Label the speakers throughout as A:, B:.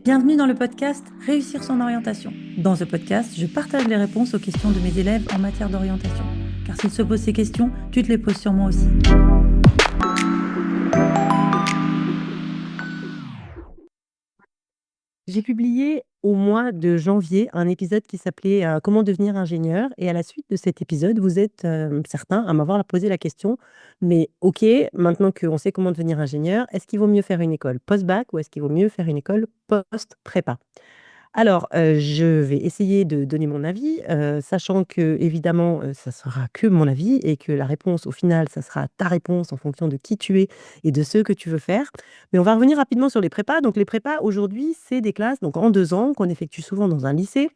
A: Bienvenue dans le podcast Réussir son orientation. Dans ce podcast, je partage les réponses aux questions de mes élèves en matière d'orientation. Car s'ils se posent ces questions, tu te les poses sûrement aussi.
B: J'ai publié au mois de janvier un épisode qui s'appelait Comment devenir ingénieur. Et à la suite de cet épisode, vous êtes certains à m'avoir posé la question, mais ok, maintenant qu'on sait comment devenir ingénieur, est-ce qu'il vaut mieux faire une école post-bac ou est-ce qu'il vaut mieux faire une école post-prépa? Alors, je vais essayer de donner mon avis, sachant que évidemment, ça sera que mon avis et que la réponse au final, ça sera ta réponse en fonction de qui tu es et de ce que tu veux faire. Mais on va revenir rapidement sur les prépas. Donc les prépas aujourd'hui, c'est des classes donc en 2 ans qu'on effectue souvent dans un lycée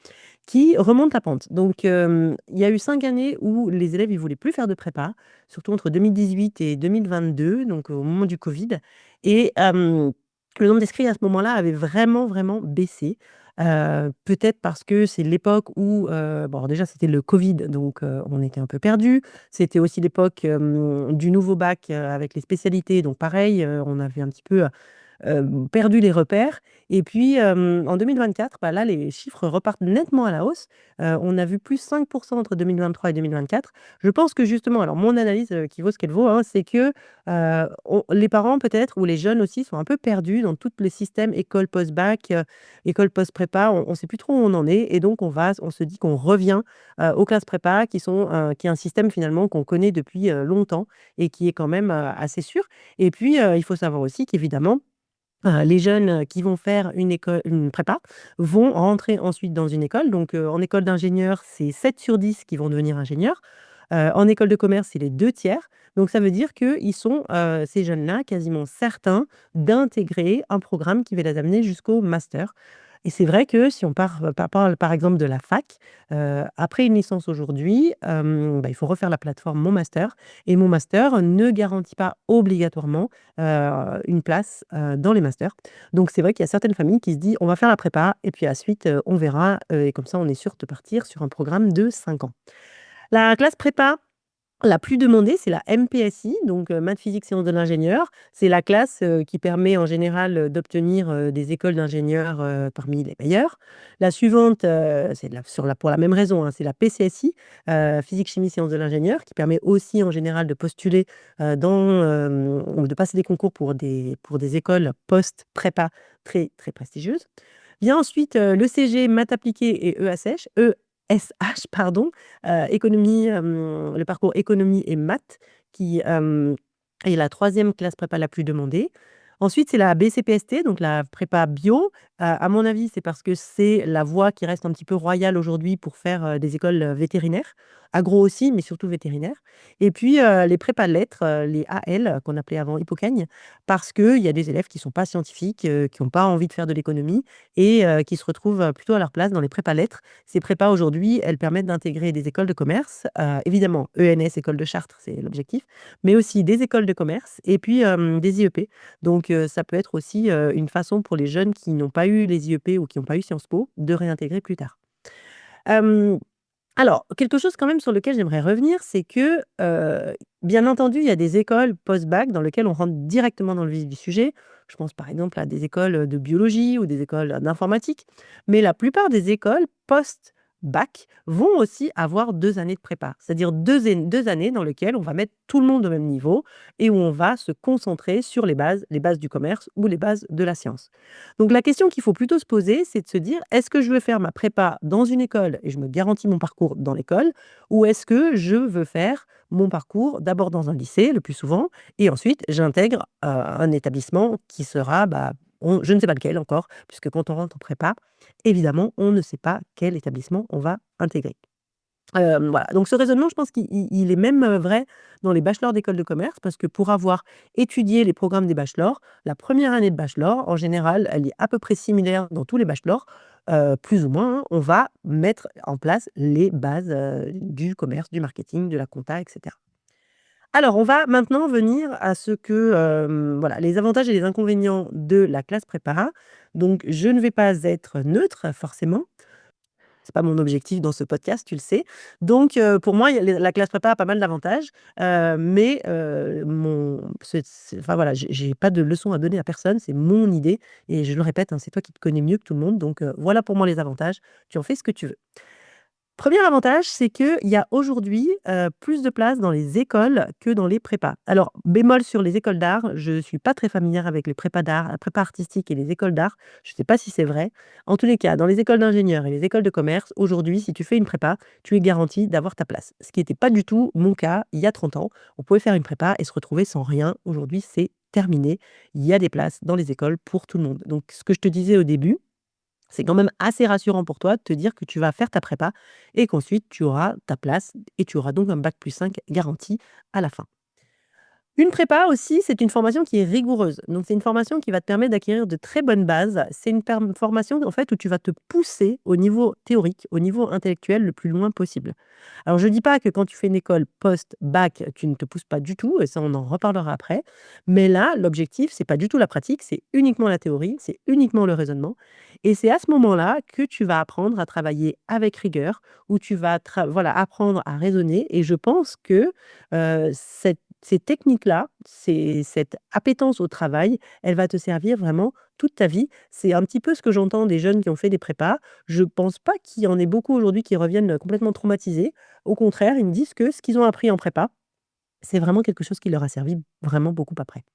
B: qui remontent la pente. Donc, il y a eu 5 années où les élèves, ils voulaient plus faire de prépa, surtout entre 2018 et 2022, donc au moment du covid et le nombre d'inscrits à ce moment-là avait vraiment, vraiment baissé. Peut-être parce que c'est l'époque où, bon déjà c'était le covid donc on était un peu perdus. C'était aussi l'époque, du nouveau bac, avec les spécialités donc pareil, on avait un petit peu, perdu les repères et puis, en 2024, bah, là, les chiffres repartent nettement à la hausse. On a vu plus 5 entre 2023 et 2024. Je pense que justement alors mon analyse, qui vaut ce qu'elle vaut, hein, c'est que, on les parents peut-être ou les jeunes aussi sont un peu perdus dans tout le système école post-bac, école post-prépa. On ne sait plus trop où on en est et donc on se dit qu'on revient, aux classes prépa qui est un système finalement qu'on connaît depuis, longtemps et qui est quand même, assez sûr et puis, il faut savoir aussi qu'évidemment les jeunes, qui vont faire une prépa vont rentrer ensuite dans une école. Donc, en école d'ingénieur, c'est 7 sur 10 qui vont devenir ingénieurs. En école de commerce, c'est les 2 tiers. Donc ça veut dire qu'ils sont, ces jeunes-là, quasiment certains d'intégrer un programme qui va les amener jusqu'au master. Et c'est vrai que si on parle par exemple de la fac, après une licence aujourd'hui, bah, il faut refaire la plateforme Mon Master et Mon Master ne garantit pas obligatoirement, une place, dans les masters. Donc c'est vrai qu'il y a certaines familles qui se disent: «On va faire la prépa et puis ensuite, on verra», et comme ça on est sûr de partir sur un programme de 5 ans. La classe prépa la plus demandée, c'est la MPSI, donc maths, physique, sciences de l'ingénieur. C'est la classe, qui permet en général, d'obtenir, des écoles d'ingénieurs, parmi les meilleures. La suivante, c'est pour la même raison, hein, c'est la PCSI, physique, chimie, sciences de l'ingénieur, qui permet aussi en général de postuler, ou de passer des concours pour des écoles post-prépa très, très prestigieuses. Vient ensuite, l'ECG, maths appliquées et ESH pardon, économie, le parcours économie et maths qui, est la troisième classe prépa la plus demandée. Ensuite, c'est la BCPST, donc la prépa bio. À mon avis, c'est parce que c'est la voie qui reste un petit peu royale aujourd'hui pour faire, des écoles, vétérinaires. Agro aussi, mais surtout vétérinaires. Et puis, les prépas lettres, les AL, qu'on appelait avant Hippocagnes, parce qu'il y a des élèves qui ne sont pas scientifiques, qui n'ont pas envie de faire de l'économie et qui se retrouvent, plutôt à leur place dans les prépas lettres. Ces prépas aujourd'hui, elles permettent d'intégrer des écoles de commerce, évidemment ENS, école de Chartres, c'est l'objectif, mais aussi des écoles de commerce et puis, des IEP. Donc, ça peut être aussi, une façon pour les jeunes qui n'ont pas eu les IEP ou qui n'ont pas eu Sciences Po de réintégrer plus tard. Hem alors, quelque chose quand même sur lequel j'aimerais revenir, c'est que, bien entendu, il y a des écoles post-bac dans lesquelles on rentre directement dans le vif du sujet. Je pense par exemple à des écoles, de biologie ou des écoles, d'informatique. Mais la plupart des écoles post-bac vont aussi avoir 2 années de prépa. C'est-à-dire 2 années dans lesquelles on va mettre tout le monde au même niveau et où on va se concentrer sur les bases du commerce ou les bases de la science. Donc la question qu'il faut plutôt se poser, c'est de se dire: «Est-ce que je veux faire ma prépa dans une école et je me garantis mon parcours dans l'école? Ou est-ce que je veux faire mon parcours d'abord dans un lycée, le plus souvent, et ensuite j'intègre, un établissement qui sera, bah, on je ne sais pas lequel encore, puisque quand on rentre en prépa, évidemment, on ne sait pas quel établissement on va intégrer». Voilà, donc ce raisonnement, je pense qu'il est même, vrai dans les bachelors d'école de commerce parce que pour avoir étudié les programmes des bachelors, la première année de bachelor, en général, elle est à peu près similaire dans tous les bachelors, plus ou moins, hein. On va mettre en place les bases, du commerce, du marketing, de la compta et cetera. Alors, on va maintenant venir à ce que, voilà, les avantages et les inconvénients de la classe prépa. Donc je ne vais pas être neutre forcément. C'est pas mon objectif dans ce podcast, tu le sais. Donc, pour moi, la classe prépa a pas mal d'avantages, mais enfin voilà, j'ai pas de leçon à donner à personne, c'est mon idée et je le répète, hein, c'est toi qui te connais mieux que tout le monde, donc voilà pour moi les avantages. Tu en fais ce que tu veux. Premier avantage, c'est qu'il y a aujourd'hui, plus de place dans les écoles que dans les prépas. Alors, bémol sur les écoles d'art, je suis pas très familière avec les prépas d'art, prépa artistique et les écoles d'art. Je sais pas si c'est vrai. En tous les cas, dans les écoles d'ingénieurs et les écoles de commerce, aujourd'hui, si tu fais une prépa, tu es garanti d'avoir ta place. Ce qui n'était pas du tout mon cas il y a 30 ans. On pouvait faire une prépa et se retrouver sans rien. Aujourd'hui, c'est terminé. Il y a des places dans les écoles pour tout le monde. Donc, ce que je te disais au début, c'est quand même assez rassurant pour toi de te dire que tu vas faire ta prépa et qu'ensuite tu auras ta place et tu auras donc un bac+5 garanti à la fin. Une prépa aussi, c'est une formation qui est rigoureuse. Donc, c'est une formation qui va te permettre d'acquérir de très bonnes bases. C'est une formation en fait où tu vas te pousser au niveau théorique, au niveau intellectuel le plus loin possible. Alors, je ne dis pas que quand tu fais une école post-bac, tu ne te pousses pas du tout, et ça, on en reparlera après. Mais là, l'objectif, c'est pas du tout la pratique, c'est uniquement la théorie, c'est uniquement le raisonnement. Et c'est à ce moment-là que tu vas apprendre à travailler avec rigueur, où tu vas voilà, apprendre à raisonner. Et je pense que ces techniques-là, cette appétence au travail, elle va te servir vraiment toute ta vie. C'est un petit peu ce que j'entends des jeunes qui ont fait des prépas. Je pense pas qu'il y en ait beaucoup aujourd'hui qui reviennent complètement traumatisés. Au contraire, ils me disent que ce qu'ils ont appris en prépa, c'est vraiment quelque chose qui leur a servi vraiment beaucoup après.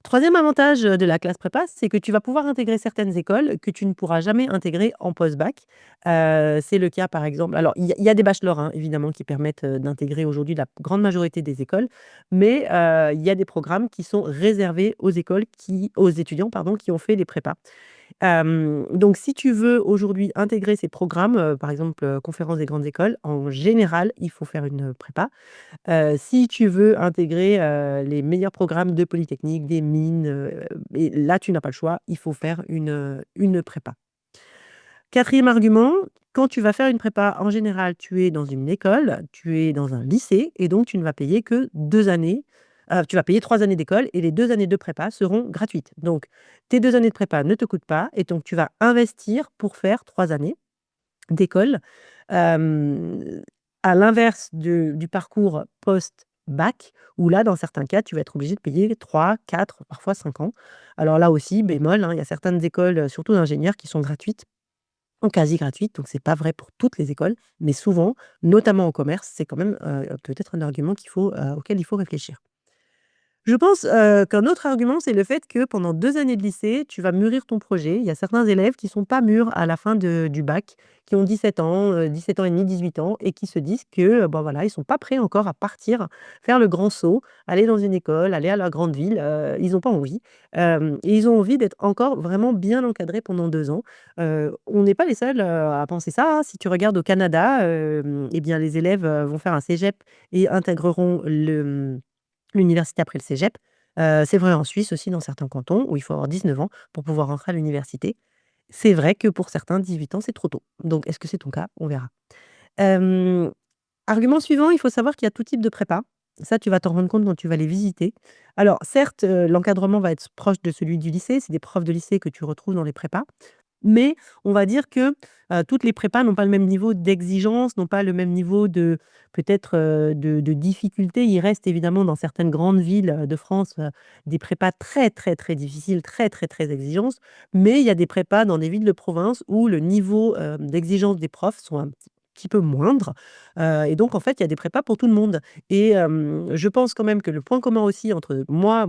B: Troisième avantage, de la classe prépa, c'est que tu vas pouvoir intégrer certaines écoles que tu ne pourras jamais intégrer en post-bac. C'est le cas par exemple alors il y a des bachelors, hein, évidemment qui permettent, d'intégrer aujourd'hui la grande majorité des écoles, mais il y a des programmes qui sont réservés aux étudiants pardon, qui ont fait les prépas. Donc si tu veux aujourd'hui intégrer ces programmes, par exemple, conférences des grandes écoles, en général, il faut faire une prépa. Si tu veux intégrer, les meilleurs programmes de polytechnique, des mines, et là, tu n'as pas le choix, il faut faire une prépa. Quatrième argument, quand tu vas faire une prépa, en général, tu es dans une école, tu es dans un lycée et donc tu ne vas payer que 2 années. Tu vas payer 3 années d'école et les 2 années de prépa seront gratuites. Donc tes 2 années de prépa ne te coûtent pas et donc tu vas investir pour faire 3 années d'école. Hem, à l'inverse du parcours post-bac où là, dans certains cas, tu vas être obligé de payer 3, 4, parfois 5 ans. Alors là aussi, bémol, hein, il y a certaines écoles, surtout d'ingénieurs, qui sont gratuites ou quasi gratuites, donc c'est pas vrai pour toutes les écoles, mais souvent, notamment au commerce, c'est quand même, peut-être un argument auquel il faut réfléchir. Je pense, qu'un autre argument, c'est le fait que pendant 2 années de lycée, tu vas mûrir ton projet. Il y a certains élèves qui sont pas mûrs à la fin du bac, qui ont 17 ans, 17 ans et demi, 18 ans et qui se disent que, bah, voilà, ils sont pas prêts encore à partir, faire le grand saut, aller dans une école, aller à la grande ville, ils ont pas envie. Et ils ont envie d'être encore vraiment bien encadrés pendant 2 ans. On n'est pas les seuls, à penser ça, hein. Si tu regardes au Canada, et bien les élèves, vont faire un cégep et intégreront l'université après le cégep. C'est vrai en Suisse aussi dans certains cantons où il faut avoir 19 ans pour pouvoir rentrer à l'université. C'est vrai que pour certains, 18 ans, c'est trop tôt. Donc est-ce que c'est ton cas? On verra. Hem, argument suivant, il faut savoir qu'il y a tout type de prépa. Ça, tu vas t'en rendre compte quand tu vas les visiter. Alors certes, l'encadrement va être proche de celui du lycée, c'est des profs de lycée que tu retrouves dans les prépas. Mais on va dire que, toutes les prépas n'ont pas le même niveau d'exigence, n'ont pas le même niveau de peut-être, de difficulté. Il reste évidemment dans certaines grandes villes, de France, des prépas très, très, très difficiles, très, très, très exigeantes. Mais il y a des prépas dans des villes de province où le niveau, d'exigence des profs sont un petit peu moindres, et donc en fait, il y a des prépas pour tout le monde et je pense quand même que le point commun aussi entre moi,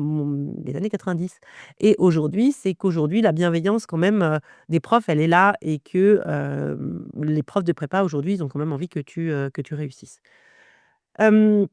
B: les années 90 et aujourd'hui, c'est qu'aujourd'hui la bienveillance quand même, des profs, elle est là et que, les profs de prépa aujourd'hui, ils ont quand même envie que tu réussisses. Hem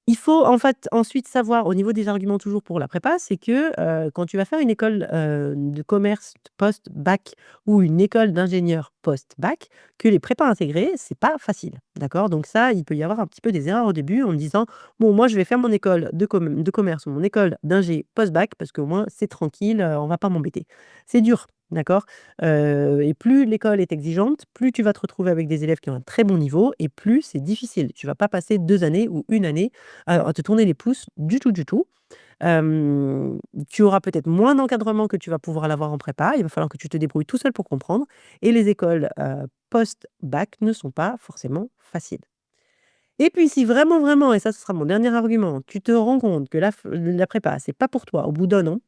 B: Il faut en fait ensuite savoir au niveau des arguments toujours pour la prépa, c'est que, quand tu vas faire une école, de commerce post-bac ou une école d'ingénieur post-bac, que les prépas intégrées, c'est pas facile, d'accord? Donc ça, il peut y avoir un petit peu des erreurs au début en me disant: «Bon moi je vais faire mon école de commerce ou mon école d'ingé post-bac parce qu'au moins c'est tranquille, on va pas m'embêter». C'est dur, d'accord? Et plus l'école est exigeante, plus tu vas te retrouver avec des élèves qui ont un très bon niveau et plus c'est difficile. Tu vas pas passer 2 années ou une année à te tourner les pouces du tout, du tout. Tu auras peut-être moins d'encadrement que tu vas pouvoir l'avoir en prépa. Il va falloir que tu te débrouilles tout seul pour comprendre et les écoles, post-bac ne sont pas forcément faciles. Et puis si vraiment, vraiment, et ça ce sera mon dernier argument, tu te rends compte que la prépa, c'est pas pour toi au bout d'un an,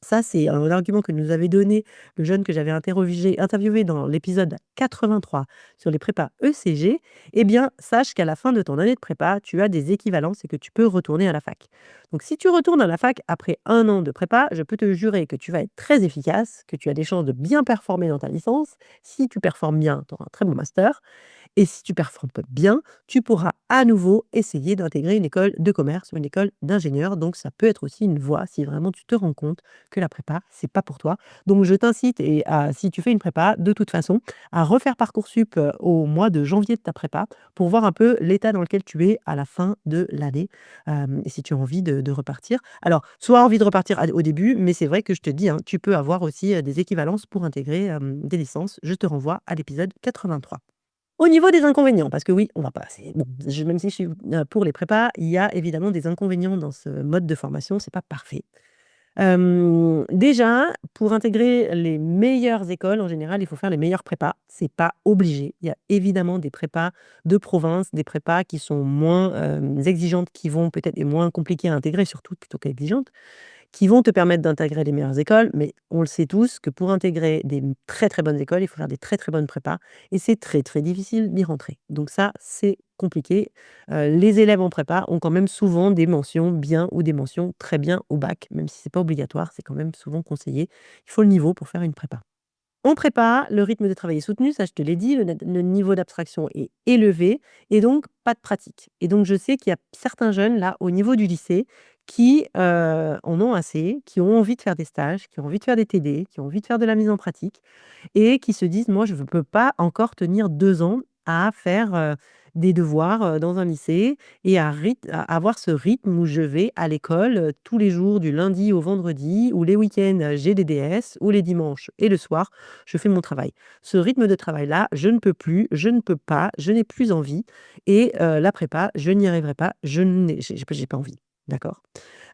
B: ça, c'est un argument que nous avait donné le jeune que j'avais interviewé dans l'épisode 83 sur les prépas ECG. Eh bien, sache qu'à la fin de ton année de prépa, tu as des équivalences et que tu peux retourner à la fac. Donc, si tu retournes à la fac après un an de prépa, je peux te jurer que tu vas être très efficace, que tu as des chances de bien performer dans ta licence. Si tu performes bien, tu auras un très bon master. Et si tu performes pas bien, tu pourras à nouveau essayer d'intégrer une école de commerce ou une école d'ingénieur. Donc, ça peut être aussi une voie si vraiment tu te rends compte que la prépa, c'est pas pour toi. Donc, je t'incite, si tu fais une prépa, de toute façon, à refaire Parcoursup au mois de janvier de ta prépa pour voir un peu l'état dans lequel tu es à la fin de l'année et si tu as envie de repartir. Alors, soit envie de repartir au début, mais c'est vrai que je te dis, hein, tu peux avoir aussi des équivalences pour intégrer des licences. Je te renvoie à l'épisode 83. Au niveau des inconvénients, parce que oui, on va pas c'est bon, même si je suis, pour les prépas, il y a évidemment des inconvénients dans ce mode de formation, c'est pas parfait. Déjà, pour intégrer les meilleures écoles, en général, il faut faire les meilleures prépas. C'est pas obligé. Il y a évidemment des prépas de province, des prépas qui sont moins, exigeantes, qui vont peut-être et moins compliquées à intégrer surtout plutôt qu'exigeantes, qui vont te permettre d'intégrer les meilleures écoles, mais on le sait tous que pour intégrer des très, très bonnes écoles, il faut faire des très, très bonnes prépas et c'est très, très difficile d'y rentrer. Donc ça, c'est compliqué. Les élèves en prépa ont quand même souvent des mentions bien ou des mentions très bien au bac, même si c'est pas obligatoire, c'est quand même souvent conseillé. Il faut le niveau pour faire une prépa. En prépa, le rythme de travail est soutenu, ça je te l'ai dit, le niveau d'abstraction est élevé et donc pas de pratique. Et donc je sais qu'il y a certains jeunes là au niveau du lycée qui en ont assez, qui ont envie de faire des stages, qui ont envie de faire des TD, qui ont envie de faire de la mise en pratique et qui se disent: «Moi je ne peux pas encore tenir 2 ans à faire, des devoirs, dans un lycée et à avoir ce rythme où je vais à l'école, tous les jours du lundi au vendredi, ou les week-ends, j'ai des DS, ou les dimanches et le soir, je fais mon travail. Ce rythme de travail-là, je ne peux plus, je ne peux pas, je n'ai plus envie et la prépa, je n'y arriverai pas, je n'ai j'ai pas envie». D'accord?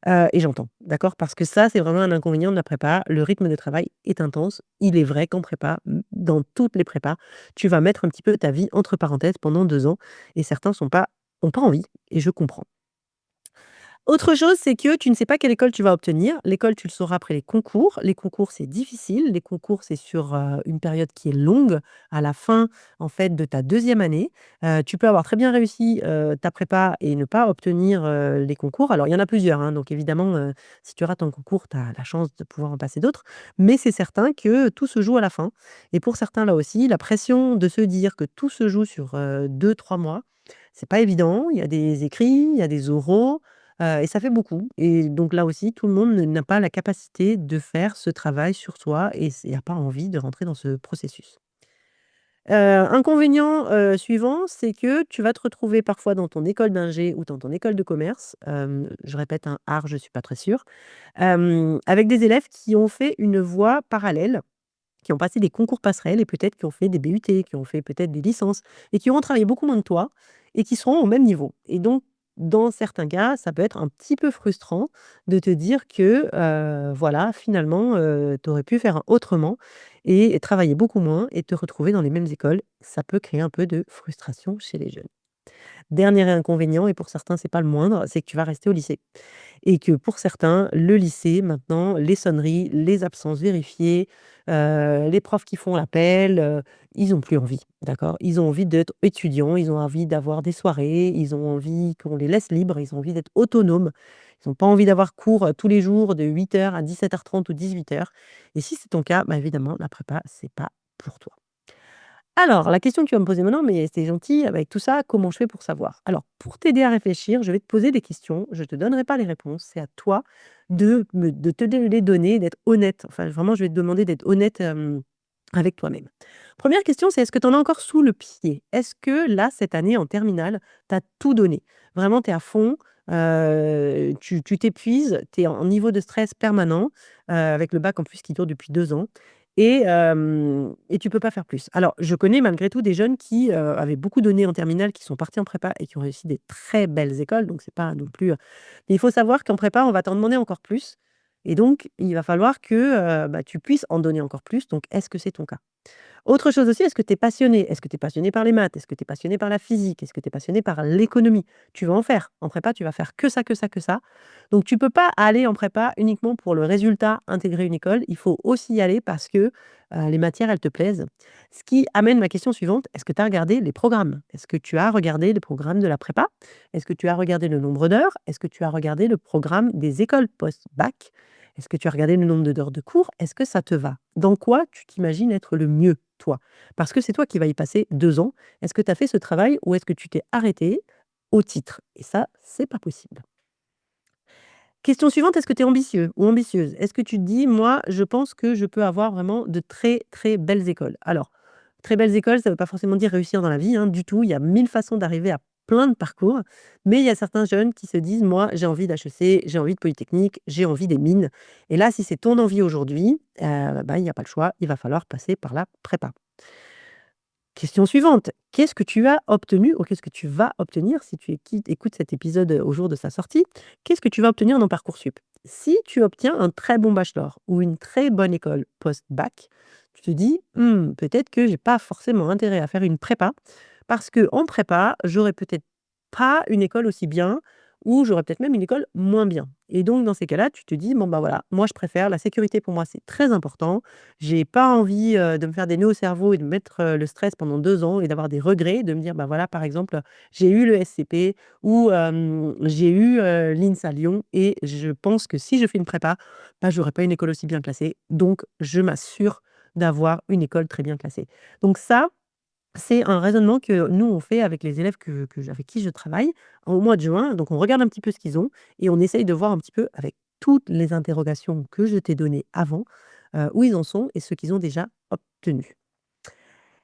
B: Et j'entends, d'accord? Parce que ça, c'est vraiment un inconvénient de la prépa. Le rythme de travail est intense. Il est vrai qu'en prépa, dans toutes les prépas, tu vas mettre un petit peu ta vie entre parenthèses pendant 2 ans et certains ont pas envie et je comprends. Autre chose, c'est que tu ne sais pas quelle école tu vas obtenir. L'école, tu le sauras après les concours. Les concours, c'est difficile. Les concours, c'est sur, une période qui est longue, à la fin, en fait, de ta deuxième année. Tu peux avoir très bien réussi, ta prépa et ne pas obtenir, les concours. Alors, il y en a plusieurs, hein, donc évidemment, si tu rates un concours, tu as la chance de pouvoir en passer d'autres. Mais c'est certain que tout se joue à la fin et pour certains, là aussi, la pression de se dire que tout se joue sur, 2-3 mois, c'est pas évident. Il y a des écrits, il y a des oraux, et ça fait beaucoup et donc là aussi, tout le monde n'a pas la capacité de faire ce travail sur soi et a pas envie de rentrer dans ce processus. Inconvénient, suivant, c'est que tu vas te retrouver parfois dans ton école d'ingé ou dans ton école de commerce, je répète, un art, je suis pas très sûre, avec des élèves qui ont fait une voie parallèle, qui ont passé des concours passerelles et peut-être qui ont fait des BUT, qui ont fait peut-être des licences et qui auront travaillé beaucoup moins que toi et qui seront au même niveau et donc dans certains cas, ça peut être un petit peu frustrant de te dire que, voilà, finalement, tu aurais pu faire autrement et travailler beaucoup moins et te retrouver dans les mêmes écoles. Ça peut créer un peu de frustration chez les jeunes. Dernier inconvénient et pour certains, c'est pas le moindre, c'est que tu vas rester au lycée et que pour certains, le lycée maintenant, les sonneries, les absences vérifiées, les profs qui font l'appel, ils ont plus envie, d'accord? Ils ont envie d'être étudiants, ils ont envie d'avoir des soirées, ils ont envie qu'on les laisse libres, ils ont envie d'être autonomes. Ils ont pas envie d'avoir cours, tous les jours de 8 heures à 17h30 ou 18 heures. Et si c'est ton cas, bah, évidemment, la prépa, c'est pas pour toi. Alors, la question que tu vas me poser maintenant, mais c'est gentil, avec tout ça, comment je fais pour savoir? Alors, pour t'aider à réfléchir, je vais te poser des questions, je ne te donnerai pas les réponses, c'est à toi de te les donner, d'être honnête. Enfin, vraiment, je vais te demander d'être honnête, avec toi-même. Première question, c'est est-ce que tu en as encore sous le pied? Est-ce que là, cette année en terminale, tu as tout donné? Vraiment, tu es à fond, tu t'épuises, tu es en niveau de stress permanent, avec le bac en plus qui dure depuis 2 ans et tu peux pas faire plus. Alors, je connais malgré tout des jeunes qui, avaient beaucoup donné en terminale, qui sont partis en prépa et qui ont réussi des très belles écoles, donc c'est pas non plus, mais il faut savoir qu'en prépa, on va t'en demander encore plus et donc il va falloir que, bah, tu puisses en donner encore plus, donc est-ce que c'est ton cas? Autre chose aussi, est-ce que tu es passionné? Est-ce que tu es passionné par les maths? Est-ce que tu es passionné par la physique? Est-ce que tu es passionné par l'économie? Tu vas en faire. En prépa, tu vas faire que ça, que ça, que ça. Donc tu peux pas aller en prépa uniquement pour le résultat, intégrer une école. Il faut aussi y aller parce que, les matières, elles te plaisent. Ce qui amène ma question suivante, est-ce que tu as regardé les programmes? Est-ce que tu as regardé le programme de la prépa? Est-ce que tu as regardé le nombre d'heures? Est-ce que tu as regardé le programme des écoles post-bac? Est-ce que tu as regardé le nombre d'heures de cours? Est-ce que ça te va? Dans quoi tu t'imagines être le mieux, toi? Parce que c'est toi qui vas y passer 2 ans. Est-ce que tu as fait ce travail ou est-ce que tu t'es arrêté au titre? Et ça, c'est pas possible. Question suivante, est-ce que tu es ambitieux ou ambitieuse? Est-ce que tu te dis: «Moi, je pense que je peux avoir vraiment de très, très belles écoles»? Alors, très belles écoles, ça ne veut pas forcément dire réussir dans la vie, hein, du tout. Il y a 1000 façons d'arriver à plein de parcours, mais il y a certains jeunes qui se disent: «Moi, j'ai envie d'HEC, j'ai envie de Polytechnique, j'ai envie des mines» et là, si c'est ton envie aujourd'hui, bah, il y a pas le choix, il va falloir passer par la prépa. Question suivante, qu'est-ce que tu as obtenu ou qu'est-ce que tu vas obtenir si tu écoutes cet épisode au jour de sa sortie? Qu'est-ce que tu vas obtenir dans Parcoursup? Si tu obtiens un très bon bachelor ou une très bonne école post-bac, tu te dis: peut-être que j'ai pas forcément intérêt à faire une prépa parce que en prépa, j'aurais peut-être pas une école aussi bien ou j'aurais peut-être même une école moins bien» et donc dans ces cas-là, tu te dis: «Bon, bah, voilà, moi je préfère la sécurité pour moi, c'est très important. J'ai pas envie, de me faire des nœuds au cerveau et de me mettre, le stress pendant 2 ans et d'avoir des regrets, de me dire: «Bah, voilà, par exemple, j'ai eu le SCP ou j'ai eu, l'INSA Lyon et je pense que si je fais une prépa, bah, j'aurai pas une école aussi bien classée, donc je m'assure d'avoir une école très bien classée». Donc ça, c'est un raisonnement que nous, on fait avec les élèves avec qui je travaille au mois de juin. Donc on regarde un petit peu ce qu'ils ont et on essaye de voir un petit peu avec toutes les interrogations que je t'ai données avant, où ils en sont et ce qu'ils ont déjà obtenu.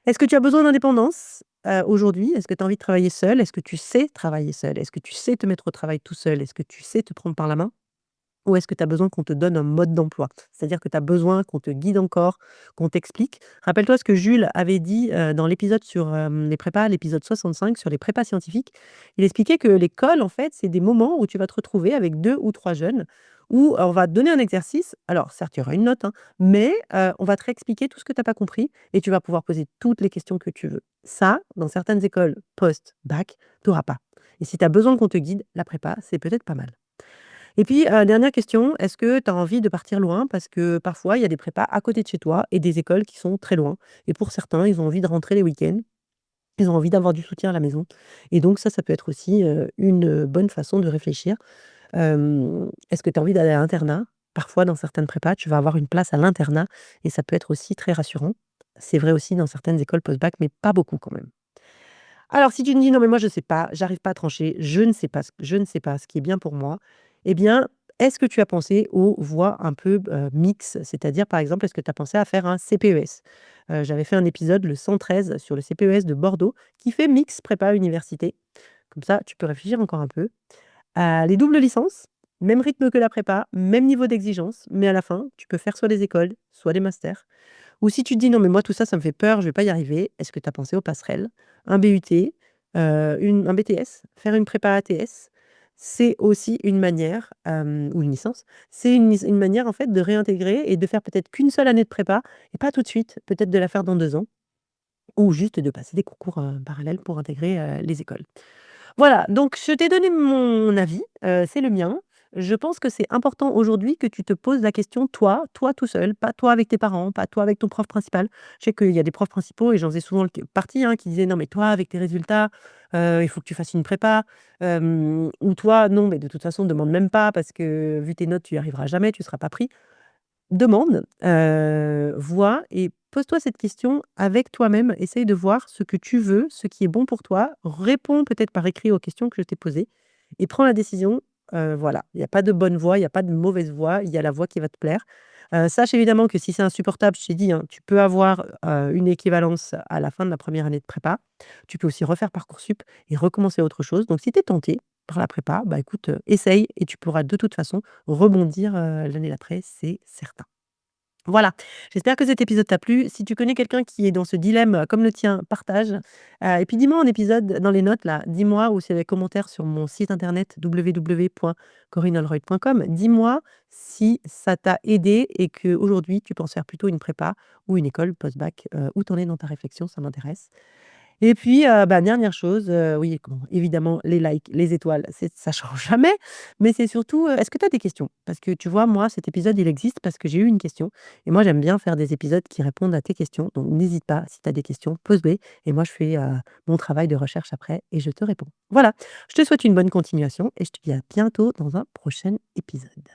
B: Est-ce que tu as besoin d'indépendance, aujourd'hui? Est-ce que tu as envie de travailler seul? Est-ce que tu sais travailler seul? Est-ce que tu sais te mettre au travail tout seul? Est-ce que tu sais te prendre par la main? Ou est-ce que tu as besoin qu'on te donne un mode d'emploi? C'est-à-dire que tu as besoin qu'on te guide encore, qu'on t'explique. Rappelle-toi ce que Jules avait dit, dans l'épisode sur, les prépas, l'épisode 65 sur les prépas scientifiques. Il expliquait que l'école, en fait, c'est des moments où tu vas te retrouver avec 2 ou 3 jeunes, où, on va te donner un exercice. Alors certes, il y aura une note, hein, mais, on va te réexpliquer tout ce que tu as pas compris et tu vas pouvoir poser toutes les questions que tu veux. Ça, dans certaines écoles post-bac, tu auras pas et si tu as besoin qu'on te guide, la prépa, c'est peut-être pas mal. Et puis, dernière question, est-ce que tu as envie de partir loin? Parce que parfois, il y a des prépas à côté de chez toi et des écoles qui sont très loin. Et pour certains, ils ont envie de rentrer les week-ends, ils ont envie d'avoir du soutien à la maison. Et donc ça peut être aussi, une bonne façon de réfléchir. Est-ce que tu as envie d'aller à l'internat? Parfois, dans certaines prépas, tu vas avoir une place à l'internat et ça peut être aussi très rassurant. C'est vrai aussi dans certaines écoles post-bac, mais pas beaucoup quand même. Alors si tu me dis: «Non mais moi je sais pas, j'arrive pas à trancher, je ne sais pas ce qui est bien pour moi», eh bien, est-ce que tu as pensé aux voies un peu, mixtes? C'est-à-dire, par exemple, est-ce que tu as pensé à faire un CPES? J'avais fait un épisode, le 113, sur le CPES de Bordeaux, qui fait mix prépa université. Comme ça, tu peux réfléchir encore un peu. Les doubles licences, même rythme que la prépa, même niveau d'exigence, mais à la fin, tu peux faire soit des écoles, soit des masters. Ou si tu te dis: «Non mais moi tout ça, ça me fait peur, je vais pas y arriver», est-ce que tu as pensé aux passerelles? Un BUT, un BTS, faire une prépa ATS, c'est aussi une manière, ou une licence, c'est une manière en fait de réintégrer et de faire peut-être qu'une seule année de prépa et pas tout de suite, peut-être de la faire dans 2 ans ou juste de passer des concours, parallèles pour intégrer, les écoles. Voilà, donc je t'ai donné mon avis, c'est le mien. Je pense que c'est important aujourd'hui que tu te poses la question toi tout seul, pas toi avec tes parents, pas toi avec ton prof principal. Je sais qu'il y a des profs principaux et j'en faisais souvent partie, hein, qui disaient: «Non mais toi avec tes résultats, il faut que tu fasses une prépa», ou «Toi non mais de toute façon demande même pas parce que vu tes notes tu y arriveras jamais, tu seras pas pris». Demande, vois et pose-toi cette question avec toi-même. Essaye de voir ce que tu veux, ce qui est bon pour toi. Réponds peut-être par écrit aux questions que je t'ai posées et prends la décision. Voilà, il y a pas de bonne voie, il y a pas de mauvaise voie, il y a la voie qui va te plaire. Sache évidemment que si c'est insupportable, je t'ai dit, hein, tu peux avoir, une équivalence à la fin de la première année de prépa. Tu peux aussi refaire Parcoursup et recommencer autre chose. Donc si tu es tenté par la prépa, bah, écoute, essaye et tu pourras de toute façon rebondir, l'année d'après, c'est certain. Voilà, j'espère que cet épisode t'a plu. Si tu connais quelqu'un qui est dans ce dilemme, comme le tien, partage, et puis dis-moi en épisode dans les notes là, dis-moi ou c'est les commentaires sur mon site internet www.corinneholroyd.com. Dis-moi si ça t'a aidé et qu'aujourd'hui tu penses faire plutôt une prépa ou une école post-bac, où tu en es dans ta réflexion, ça m'intéresse. Et puis, dernière chose, oui, bon, évidemment, les likes, les étoiles, ça change jamais, mais c'est surtout, est-ce que tu as des questions? Parce que tu vois, moi, cet épisode, il existe parce que j'ai eu une question et moi, j'aime bien faire des épisodes qui répondent à tes questions, donc n'hésite pas, si tu as des questions, pose-les et moi, je fais, mon travail de recherche après et je te réponds. Voilà, je te souhaite une bonne continuation et je te dis à bientôt dans un prochain épisode.